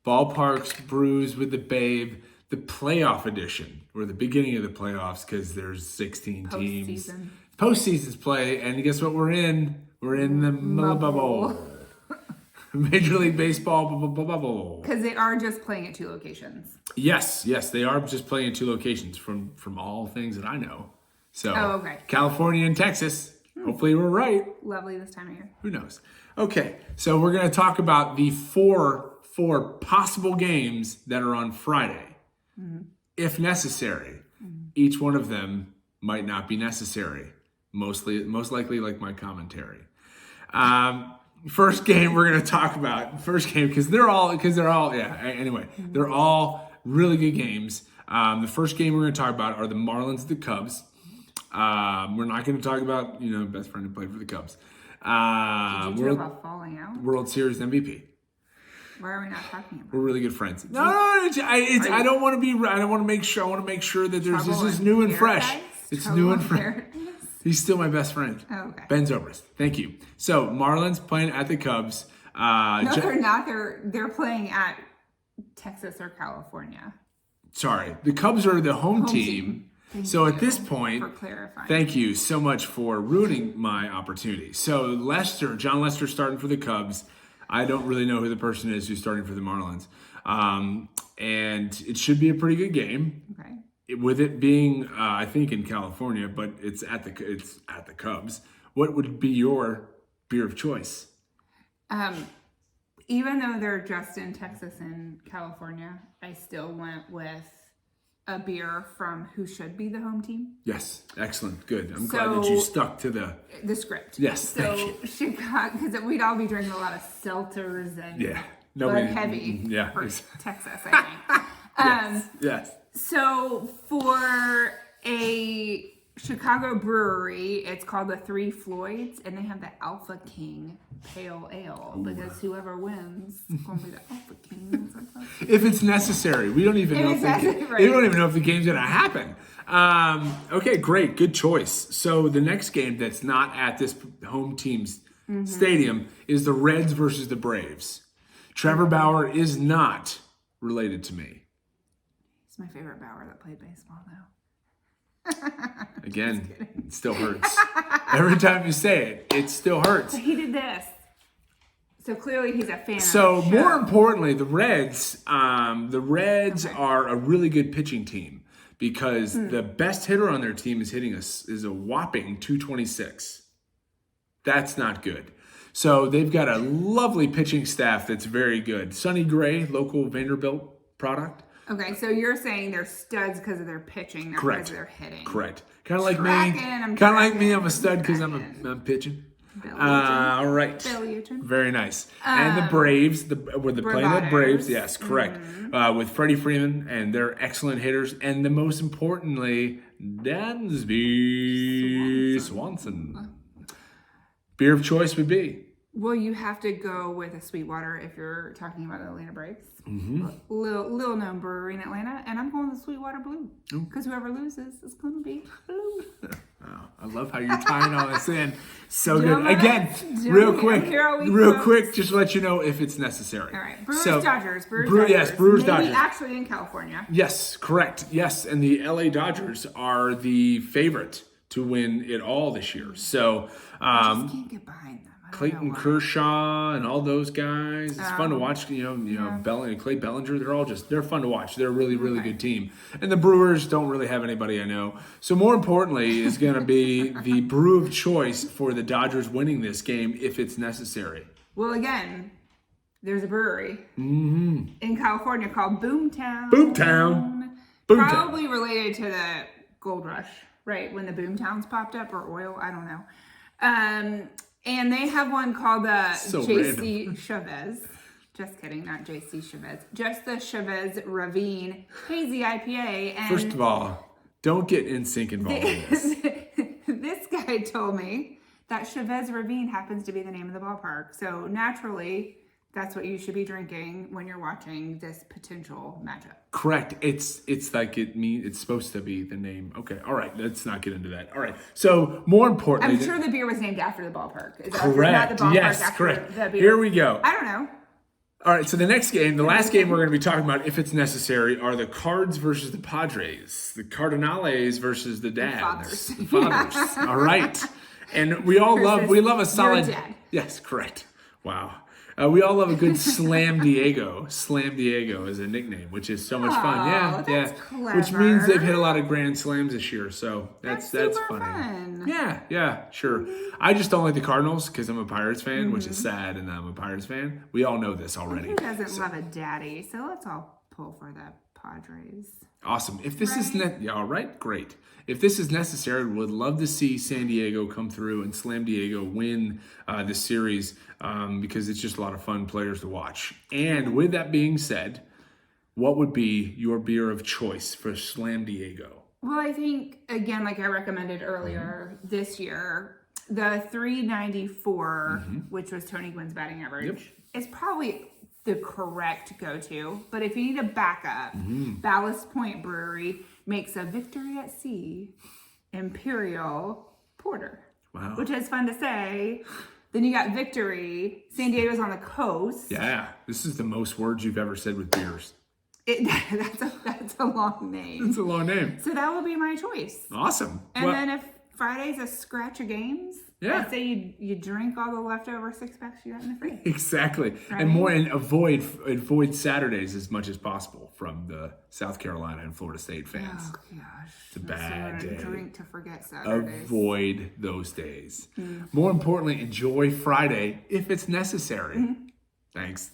Ball Parks, Brews with the Babe, the playoff edition, or the beginning of the playoffs, because there's 16 teams. Postseason's play, and guess what we're in? We're in the mlbubble. Major League Baseball bubble. Because they are just playing at 2 locations. Yes, they are just playing at 2 locations from all things that I know. So, okay. California and Texas. Hopefully we're right. Lovely this time of year. Who knows? Okay, so we're going to talk about the four possible games that are on Friday, if necessary. Each one of them might not be necessary. Most likely, like my commentary. First game we're going to talk about. Because they're all anyway, they're all really good games. The first game we're going to talk about are the Marlins, the Cubs. We're not going to talk about, best friend who played for the Cubs. Did you talk about falling out? World Series MVP. Why are we not talking about? We're really good friends. I don't want to be. I don't want to make sure. I want to make sure that this is new and fresh. It's new and fresh. He's still my best friend. Oh, okay. Ben Zobrist. Thank you. So Marlins playing at the Cubs. No, they're not. They're playing at Texas or California. Sorry, the Cubs are the home team. So at this point, for clarifying. Thank you so much for ruining my opportunity. So John Lester starting for the Cubs. I don't really know who the person is who's starting for the Marlins. And it should be a pretty good game. Okay. With it being, I think, in California, but it's at the Cubs. What would be your beer of choice? Even though they're just in Texas and California, I still went with a beer from who should be the home team. Yes, excellent, good. I'm glad that you stuck to the script. Yes, thank you. Chicago, because we'd all be drinking a lot of seltzers and Bud Heavy for Texas, I think. Yes. So for a Chicago brewery, it's called the Three Floyds, and they have the Alpha King Pale Ale. Ooh. Because whoever wins is going to be the Alpha King. If it's necessary, we don't even know. We don't even know if the game's going to happen. Okay, great, good choice. So the next game that's not at this home team's stadium is the Reds versus the Braves. Trevor Bauer is not related to me. He's my favorite Bauer that played baseball, though. Again, it still hurts. Every time you say it, it still hurts. He did this. So clearly he's a fan of So the show. More importantly, the Reds are a really good pitching team because the best hitter on their team is is a whopping 226. That's not good. So they've got a lovely pitching staff that's very good. Sonny Gray, local Vanderbilt product. Okay, so you're saying they're studs because of their pitching, not because of their hitting. Correct. Kind of like me. I'm a stud because I'm pitching. All right. Very nice. And the Braves, playing the Braves. Yes, correct. With Freddie Freeman, and they're excellent hitters. And the most importantly, Dansby Swanson. Beer of choice would be? Well, you have to go with a Sweetwater if you're talking about the Atlanta Braves. Little known brewery in Atlanta, and I'm going with Sweetwater Blue because whoever loses is going to be blue. Oh, I love how you're tying all this in. So good. Again, real quick, just to let you know if it's necessary. All right, Brewers-Dodgers. Yes, Brewers-Dodgers. Maybe actually in California. Yes, correct. Yes, and the LA Dodgers are the favorite to win it all this year. So I just can't get behind them. Clayton Kershaw and all those guys. It's fun to watch. Clay Bellinger. They're fun to watch. They're a really, really good team. And the Brewers don't really have anybody I know. So more importantly is going to be the brew of choice for the Dodgers winning this game if it's necessary. Well, again, there's a brewery in California called Boomtown. Probably related to the gold rush, right? When the Boomtowns popped up, or oil, I don't know. And they have one called the J.C. Chavez. Just kidding, not J.C. Chavez. Just the Chavez Ravine Hazy IPA. And first of all, don't get NSYNC involved in this. This guy told me that Chavez Ravine happens to be the name of the ballpark. So naturally, that's what you should be drinking when you're watching this potential matchup. Correct. It's like it's supposed to be the name. Okay. All right. Let's not get into that. All right. So more importantly, I'm sure the beer was named after the ballpark. Correct. Not the ballpark yes. after Correct. The beer. Here we go. I don't know. All right, so the next game, the last game we're going to be talking about, if it's necessary, are the Cards versus the Padres. The Cardinales versus the Dads. The fathers. All right. And we love a solid... Your dad. Yes, correct. Wow. We all love a good Slam Diego. Slam Diego is a nickname, which is so much fun. Yeah, that's clever. Which means they've hit a lot of grand slams this year, so that's super funny. Fun. Yeah, sure. I just don't like the Cardinals because I'm a Pirates fan, which is sad, and I'm a Pirates fan. We all know this already. Who doesn't love a daddy? So let's all pull for the Padres. Awesome. If this is all right, great. If this is necessary, would love to see San Diego come through and Slam Diego win this series because it's just a lot of fun players to watch. And with that being said, what would be your beer of choice for Slam Diego? Well, I think, again, like I recommended earlier this year, the 394, which was Tony Gwynn's batting average, is probably the correct go-to. But if you need a backup, Ballast Point Brewery makes a Victory at Sea Imperial Porter. Wow. Which is fun to say. Then you got Victory. San Diego's on the coast. Yeah, this is the most words you've ever said with beers. That's a long name. It's a long name. So that would be my choice. Awesome. And then if Friday's a scratch of games, yeah, I'd say you drink all the leftover 6-packs you got in the fridge. Exactly. Right? And avoid Saturdays as much as possible from the South Carolina and Florida State fans. Oh gosh. It's a bad day. Drink to forget Saturdays. Avoid those days. More importantly, enjoy Friday if it's necessary. Thanks.